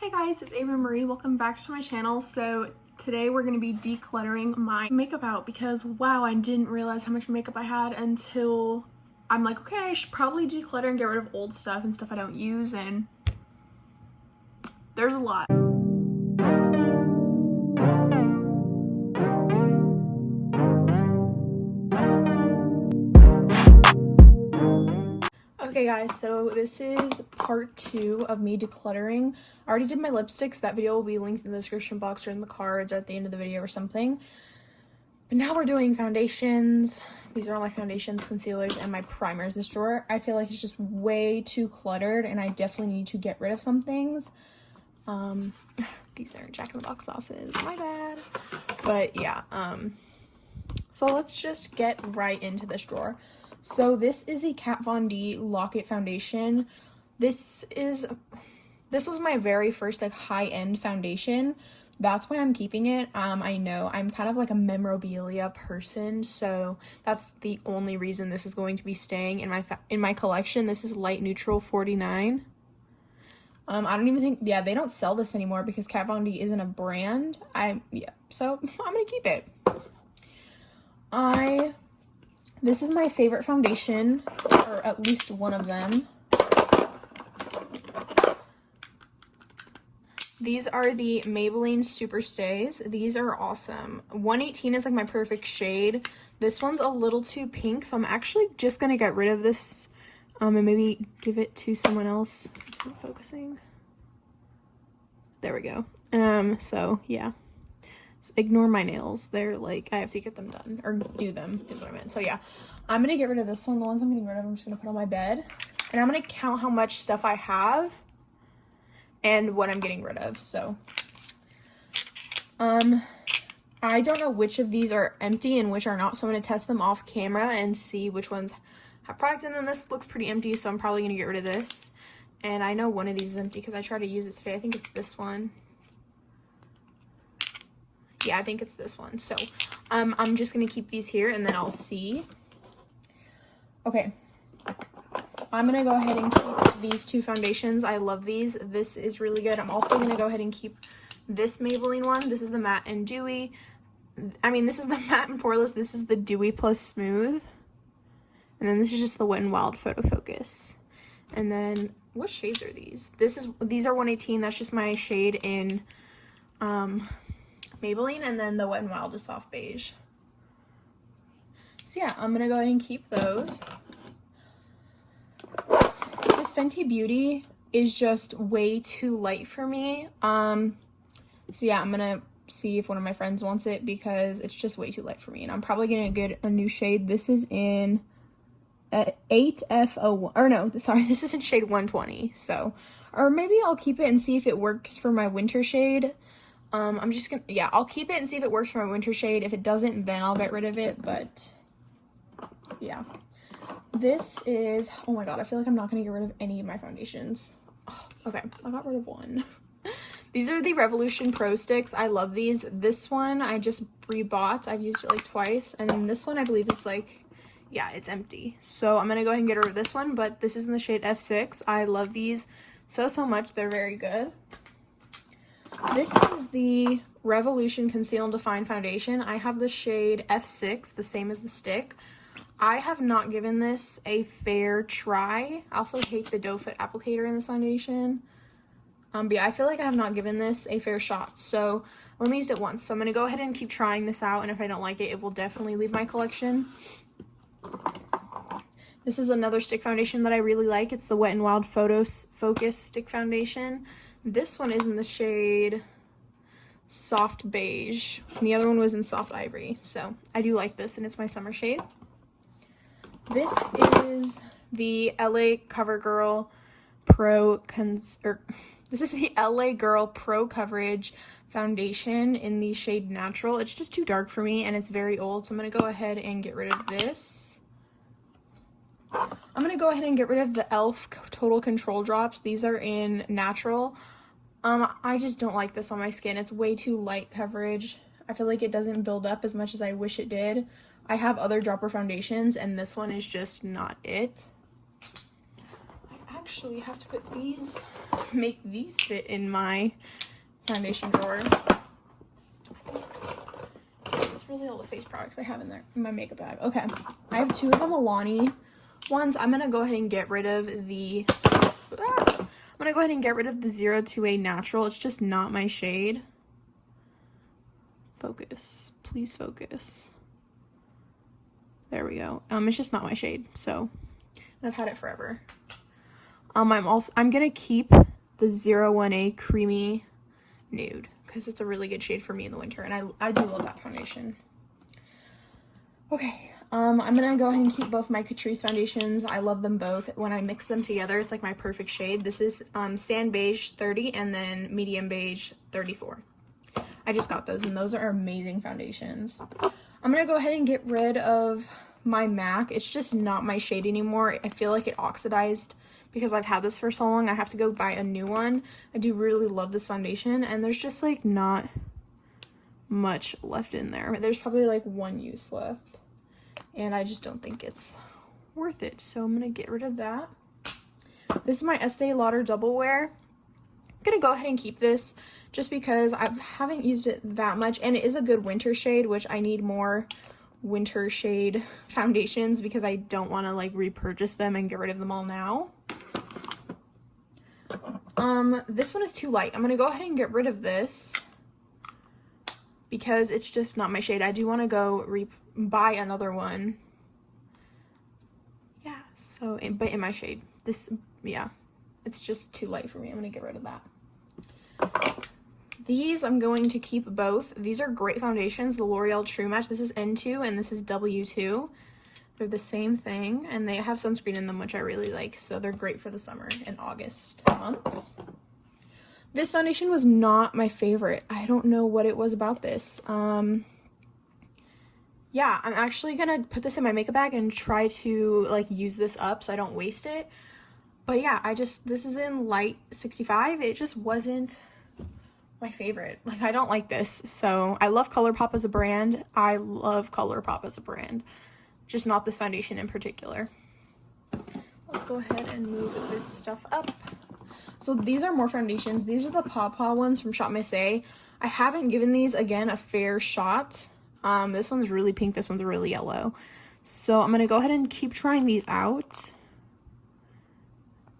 Hey guys, it's Ava Welcome back to my channel. So today we're going to be decluttering my makeup out because wow, I didn't realize how much makeup I had until I'm like, okay, I should probably declutter and get rid of old stuff and stuff I don't use, and there's a lot. Okay guys, so this is part 2 of me decluttering. I already did my lipsticks. That video will be linked in the description box or in the cards or at the end of the video or something. But now we're doing foundations. These are all my foundations, concealers, and my primers. This drawer, I feel like it's just way too cluttered and I definitely need to get rid of some things. These are Jack in the Box sauces, my bad. But yeah, so let's just get right into this drawer. So this is the Kat Von D Lock-It Foundation. This was my very first like high-end foundation. That's why I'm keeping it. I know I'm kind of like a memorabilia person, so that's the only reason this is going to be staying in my collection. This is Light Neutral 49. I don't even think, yeah, they don't sell this anymore because Kat Von D isn't a brand. So I'm gonna keep it. This is my favorite foundation, or at least one of them. These are the Maybelline Superstays. These are awesome. 118 is like my perfect shade. This one's a little too pink, so I'm actually just gonna get rid of this and maybe give it to someone else. It's not focusing. There we go. So yeah. Ignore my nails. They're like, I have to get them done, or do them is what I meant. So yeah, I'm gonna get rid of this one. The ones I'm getting rid of, I'm just gonna put on my bed, and I'm gonna count how much stuff I have and what I'm getting rid of. So I don't know which of these are empty and which are not, so I'm gonna test them off camera and see which ones have product in them. This looks pretty empty, so I'm probably gonna get rid of this. And I know one of these is empty because I tried to use it today. I think it's this one. Yeah, I think it's this one. So I'm just gonna keep these here and then I'll see. Okay, I'm gonna go ahead and keep these two foundations. I love these. This is really good. I'm also gonna go ahead and keep this Maybelline one. This is the matte and dewy. I mean, this is the matte and poreless. This is the dewy plus smooth. And then this is just the Wet n Wild Photo Focus. And then what shades are these? These are 118. That's just my shade in Maybelline, and then the Wet n Wild is soft beige. So yeah, I'm gonna go ahead and keep those. This Fenty Beauty is just way too light for me. So yeah, I'm gonna see if one of my friends wants it because it's just way too light for me, and I'm probably gonna get a new shade. This is in 8F01, or no, sorry, this is in shade 120. So, or maybe I'll keep it and see if it works for my winter shade. I'm just gonna, yeah, I'll keep it and see if it works for my winter shade. If it doesn't, then I'll get rid of it. But yeah, this is, oh my god, I feel like I'm not gonna get rid of any of my foundations. Oh, okay, I got rid of one. These are the Revolution Pro Sticks. I love these. This one I just rebought. I've used it like twice, and then this one I believe is like, yeah, it's empty. So I'm gonna go ahead and get rid of this one, but this is in the shade F6. I love these so much. They're very good. This is the Revolution Conceal and Define Foundation. I have the shade F6, the same as the stick. I have not given this a fair try. I also hate the doe foot applicator in this foundation. But yeah, I feel like I have not given this a fair shot. So I only used it once. So I'm going to go ahead and keep trying this out. And if I don't like it, it will definitely leave my collection. This is another stick foundation that I really like. It's the Wet n Wild Focus Stick Foundation. This one is in the shade Soft Beige, and the other one was in Soft Ivory. So I do like this, and it's my summer shade. This is the LA CoverGirl this is the LA Girl Pro Coverage Foundation in the shade Natural. It's just too dark for me, and it's very old, so I'm gonna go ahead and get rid of this. I'm gonna go ahead and get rid of the e.l.f. Total Control Drops. These are in Natural. I just don't like this on my skin. It's way too light coverage. I feel like it doesn't build up as much as I wish it did. I have other dropper foundations, and this one is just not it. I had actually have to put these, make these fit in my foundation drawer. It's really all the face products I have in there, in my makeup bag. Okay, I have 2 of the Milani ones. I'm gonna go ahead and get rid of the, I'm gonna go ahead and get rid of the 028 Natural. It's just not my shade. Focus, please focus. There we go. It's just not my shade, so I've had it forever. I'm gonna keep the 01A Creamy Nude because it's a really good shade for me in the winter, and I do love that foundation. Okay, I'm gonna go ahead and keep both my Catrice foundations. I love them both. When I mix them together, it's like my perfect shade. This is Sand Beige 30 and then Medium Beige 34. I just got those, and those are amazing foundations. I'm gonna go ahead and get rid of my MAC. It's just not my shade anymore. I feel like it oxidized because I've had this for so long. I have to go buy a new one. I do really love this foundation, and there's just like not much left in there. There's probably like 1 use left, and I just don't think it's worth it. So I'm gonna get rid of that. This is my Estee Lauder Double Wear. I'm gonna go ahead and keep this just because I haven't used it that much, and it is a good winter shade, which I need more winter shade foundations because I don't want to like repurchase them and get rid of them all now. This one is too light. I'm gonna go ahead and get rid of this because it's just not my shade. I do want to go buy another one. Yeah, so but in my shade. This, yeah, it's just too light for me. I'm gonna get rid of that. These I'm going to keep both. These are great foundations. The L'Oreal True Match. This is N2 and this is W2. They're the same thing, and they have sunscreen in them, which I really like. So they're great for the summer and August months. This foundation was not my favorite. I don't know what it was about this. Yeah, I'm actually gonna put this in my makeup bag and try to like use this up so I don't waste it. But yeah, this is in light 65. It just wasn't my favorite. Like, I don't like this. So I love ColourPop as a brand. I love ColourPop as a brand, just not this foundation in particular. Let's go ahead and move this stuff up. So these are more foundations. These are the Paw ones from Shop Miss A. I haven't given these, again, a fair shot. This one's really pink. This one's really yellow. So I'm going to go ahead and keep trying these out.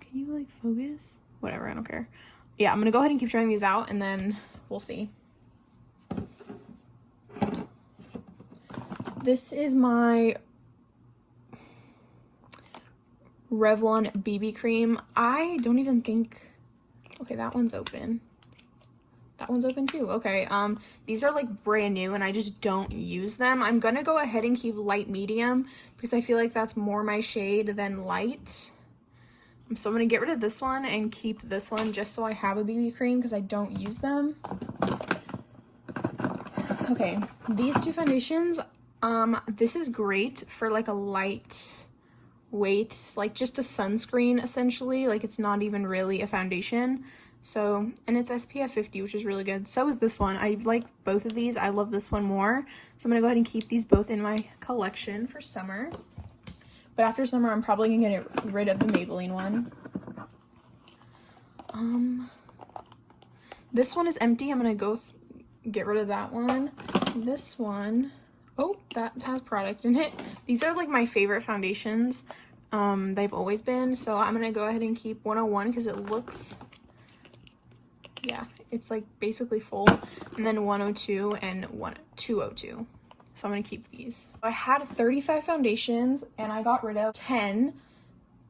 Can you, like, focus? Whatever, I don't care. Yeah, I'm going to go ahead and keep trying these out, and then we'll see. This is my Revlon Bb Cream. I don't even think... Okay, that one's open. That one's open too. Okay, these are like brand new and I just don't use them. I'm gonna go ahead and keep light medium because I feel like that's more my shade than light. So I'm gonna get rid of this one and keep this one just so I have a BB cream because I don't use them. Okay, these two foundations, this is great for like a light weight, like just a sunscreen essentially. Like, it's not even really a foundation. So, and it's SPF 50, which is really good. So is this one. I like both of these. I love this one more. So I'm gonna go ahead and keep these both in my collection for summer. But after summer, I'm probably gonna get rid of the Maybelline one. This one is empty. I'm gonna go get rid of that one. This one, oh, that has product in it. These are like my favorite foundations. They've always been. So I'm gonna go ahead and keep 101 because it looks, yeah, it's like basically full. And then 102 and 202. So I'm gonna keep these. I had 35 foundations and I got rid of 10.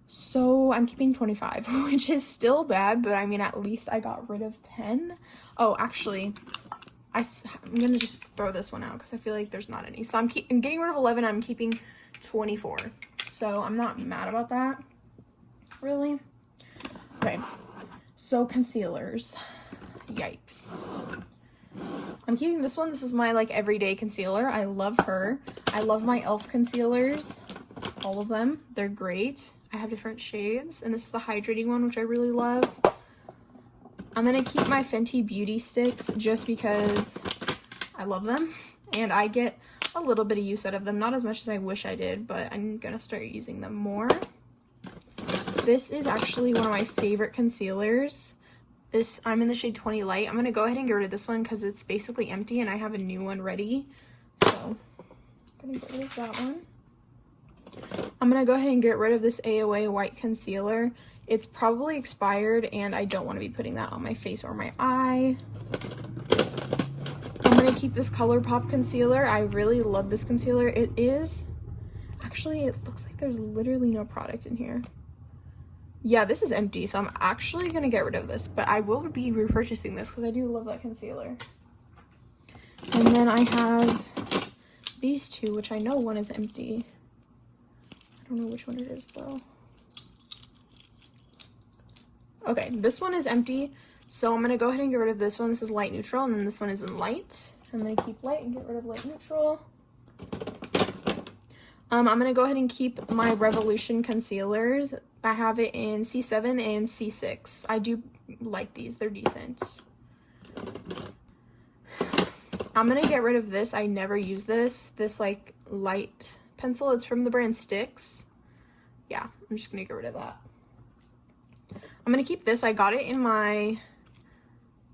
So I'm keeping 25, which is still bad, but I mean, at least I got rid of 10. Oh, actually, I'm gonna just throw this one out because I feel like there's not any. So I'm getting rid of 11. I'm keeping 24. So I'm not mad about that, really. Okay, so concealers. Yikes. I'm keeping this one. This is my like everyday concealer. I love her. I love my e.l.f. concealers. All of them. They're great. I have different shades, and this is the hydrating one, which I really love. I'm gonna keep my Fenty Beauty sticks just because I love them, and I get a little bit of use out of them. Not as much as I wish I did, but I'm gonna start using them more. This is actually one of my favorite concealers. I'm in the shade 20 Light. I'm going to go ahead and get rid of this one because it's basically empty and I have a new one ready. So I'm going to get rid of that one. I'm going to go ahead and get rid of this AOA white concealer. It's probably expired and I don't want to be putting that on my face or my eye. I'm going to keep this ColourPop concealer. I really love this concealer. It looks like there's literally no product in here. Yeah, this is empty, so I'm actually going to get rid of this, but I will be repurchasing this because I do love that concealer. And then I have these two, which I know one is empty. I don't know which one it is, though. Okay, this one is empty, so I'm going to go ahead and get rid of this one. This is light neutral, and then this one is in light. I'm going to keep light and get rid of light neutral. I'm going to go ahead and keep my Revolution concealers. I have it in C7 and C6. I do like these. They're decent. I'm going to get rid of this. I never use this. This, like, light pencil. It's from the brand Stix. Yeah, I'm just going to get rid of that. I'm going to keep this. I got it in my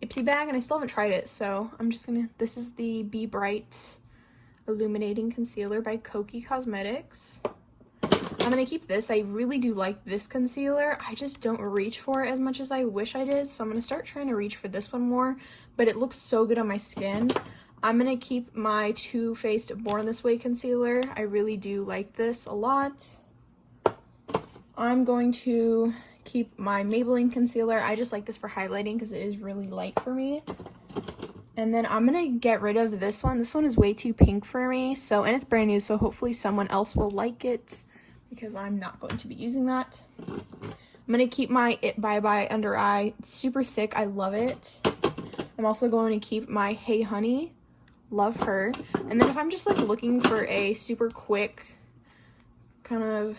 Ipsy bag, and I still haven't tried it. So I'm just going to... This is the Be Bright Illuminating Concealer by Kokie Cosmetics. I'm going to keep this. I really do like this concealer. I just don't reach for it as much as I wish I did. So I'm going to start trying to reach for this one more. But it looks so good on my skin. I'm going to keep my Too Faced Born This Way concealer. I really do like this a lot. I'm going to keep my Maybelline concealer. I just like this for highlighting because it is really light for me. And then I'm going to get rid of this one. This one is way too pink for me. So, and it's brand new, so hopefully someone else will like it because I'm not going to be using that. I'm going to keep my It Bye Bye Under Eye. It's super thick. I love it. I'm also going to keep my Hey Honey. Love her. And then if I'm just like looking for a super quick kind of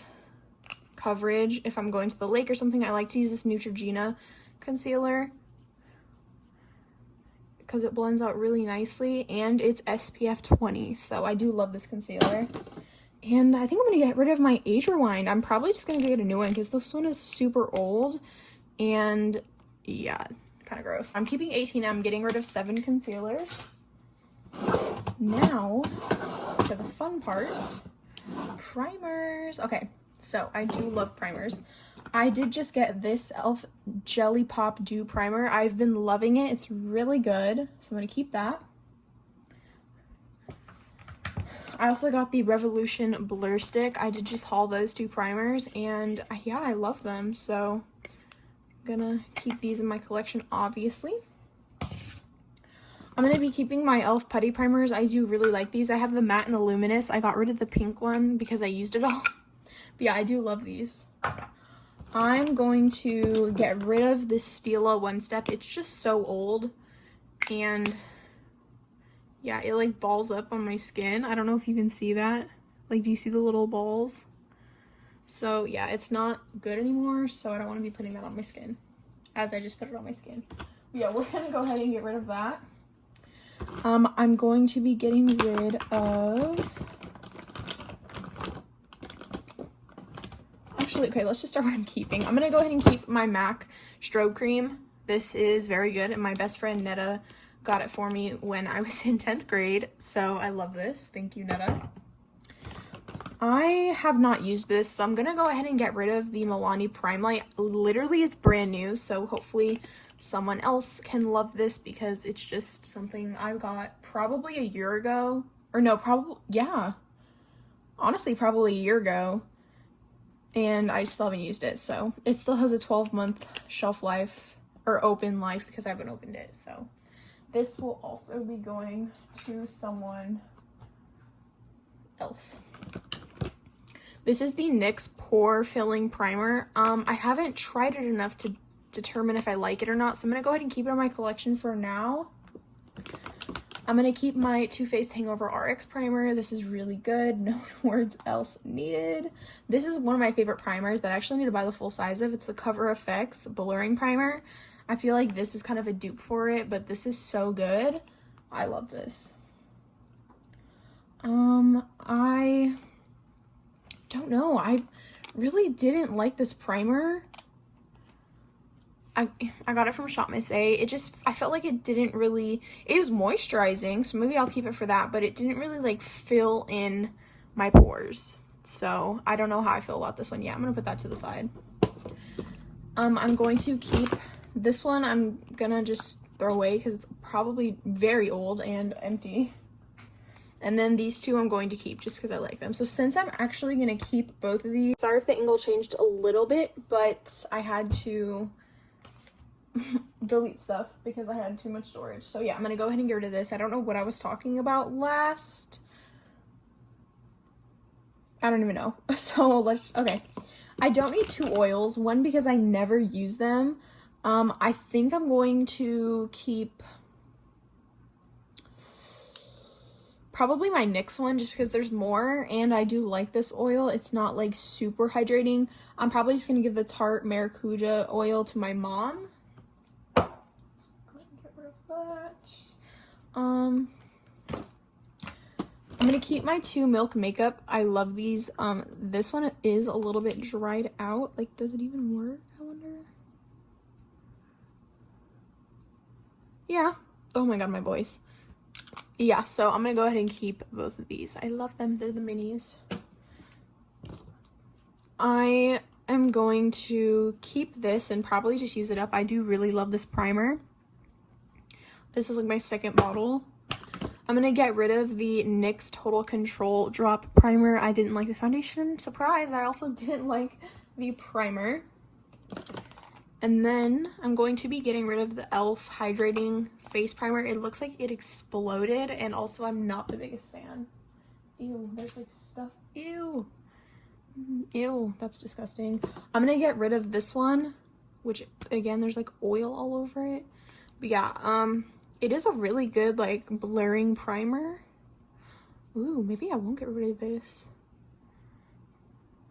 coverage, if I'm going to the lake or something, I like to use this Neutrogena concealer because it blends out really nicely and it's SPF 20, so I do love this concealer. And I think I'm going to get rid of my Age Rewind. I'm probably just going to get a new one because this one is super old and yeah, kind of gross. I'm keeping 18. I'm getting rid of 7 concealers. Now for the fun part, primers. Okay, so I do love primers. I did just get this e.l.f. Jelly Pop Dew Primer. I've been loving it. It's really good, so I'm going to keep that. I also got the Revolution Blur Stick. I did just haul those 2 primers, and yeah, I love them, so I'm going to keep these in my collection, obviously. I'm going to be keeping my e.l.f. Putty Primers. I do really like these. I have the matte and the luminous. I got rid of the pink one because I used it all. But yeah, I do love these. I'm going to get rid of this Stila One Step. It's just so old. And yeah, it like balls up on my skin. I don't know if you can see that. Like, do you see the little balls? So yeah, it's not good anymore. So I don't want to be putting that on my skin as I just put it on my skin. But yeah, we're going to go ahead and get rid of that. I'm going to be getting rid of... Actually, okay, let's just start what I'm keeping. I'm going to go ahead and keep my MAC Strobe Cream. This is very good, and my best friend Netta got it for me when I was in 10th grade, so I love this. Thank you, Netta. I have not used this, so I'm going to go ahead and get rid of the Milani Prime Light. Literally, it's brand new, so hopefully someone else can love this because it's just something I got probably a year ago. Or no, probably, yeah. Honestly, probably a year ago. And I still haven't used it, so it still has a 12-month shelf life, or open life, because I haven't opened it, so this will also be going to someone else. This is the NYX Pore Filling Primer. I haven't tried it enough to determine if I like it or not, so I'm going to go ahead and keep it in my collection for now. I'm going to keep my Too Faced Hangover RX Primer. This is really good. No words else needed. This is one of my favorite primers that I actually need to buy the full size of. It's the Cover FX Blurring Primer. I feel like this is kind of a dupe for it, but this is so good. I love this. I don't know. I really didn't like this primer. I got it from Shop Miss A. I felt like it didn't really, it was moisturizing, so maybe I'll keep it for that, but it didn't really like fill in my pores. So I don't know how I feel about this one yet. I'm gonna put that to the side. I'm going to keep this one. I'm gonna just throw away because it's probably very old and empty. And then these two I'm going to keep just because I like them. So since I'm actually gonna keep both of these, sorry if the angle changed a little bit, but I had to delete stuff because I had too much storage. So yeah, I'm gonna go ahead and get rid of this. I don't know what I was talking about last. I don't even know. So okay. I don't need two oils. One, because I never use them. I think I'm going to keep probably my NYX one just because there's more and I do like this oil. It's not like super hydrating. I'm probably just gonna give the Tarte Maracuja oil to my mom. Go ahead and get rid of that. I'm gonna keep my two Milk makeup. I love these. This one is a little bit dried out. Like, does it even work? I wonder. Yeah. Oh my god, my voice. Yeah, so I'm gonna go ahead and keep both of these. I love them. They're the minis. I am going to keep this and probably just use it up. I do really love this primer. This is like my second bottle. I'm gonna get rid of the NYX Total Control Drop Primer. I didn't like the foundation. Surprise! I also didn't like the primer. And then I'm going to be getting rid of the e.l.f. Hydrating Face Primer. It looks like it exploded, and also I'm not the biggest fan. Ew, there's like stuff. Ew. Ew, that's disgusting. I'm gonna get rid of this one, which again, there's like oil all over it. But yeah, it is a really good like blurring primer. Ooh, maybe I won't get rid of this.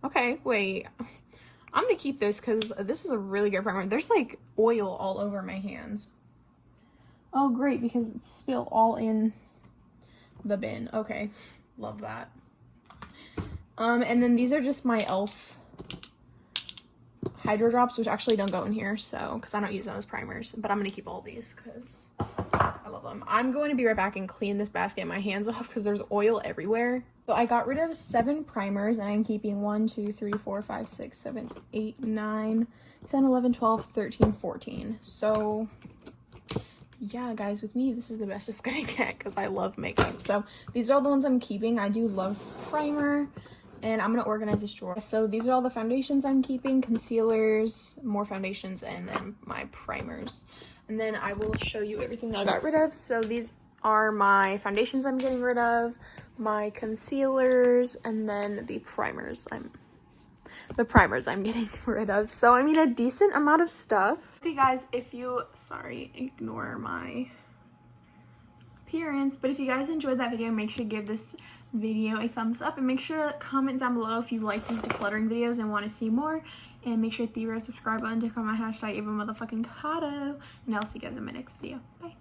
Okay, wait. I'm gonna keep this because this is a really good primer. There's like oil all over my hands. Oh, great, because it's spilled all in the bin. Okay, love that. And then these are just my e.l.f. Hydro Drops, which actually don't go in here, so, because I don't use them as primers. But I'm gonna keep all these because I love them. I'm going to be right back and clean this basket and my hands off because there's oil everywhere. So I got rid of 7 primers and I'm keeping 1, 2, 3, 4, 5, 6, 7, 8, 9, 10, 11, 12, 13, 14. So yeah, guys, with me, this is the best it's gonna get because I love makeup. So these are all the ones I'm keeping. I do love primer, and I'm gonna organize this drawer. So these are all the foundations I'm keeping, concealers, more foundations, and then my primers. And then I will show you everything that I got rid of. So these are my foundations I'm getting rid of, my concealers, and then the primers I'm getting rid of. So I mean, a decent amount of stuff. Okay guys, if you, sorry, ignore my appearance, but if you guys enjoyed that video, make sure to give this video a thumbs up and make sure to comment down below if you like these decluttering videos and want to see more, and make sure to hit the red subscribe button to comment hashtag AvaMotherfucking Avocado, and I'll see you guys in my next video. Bye.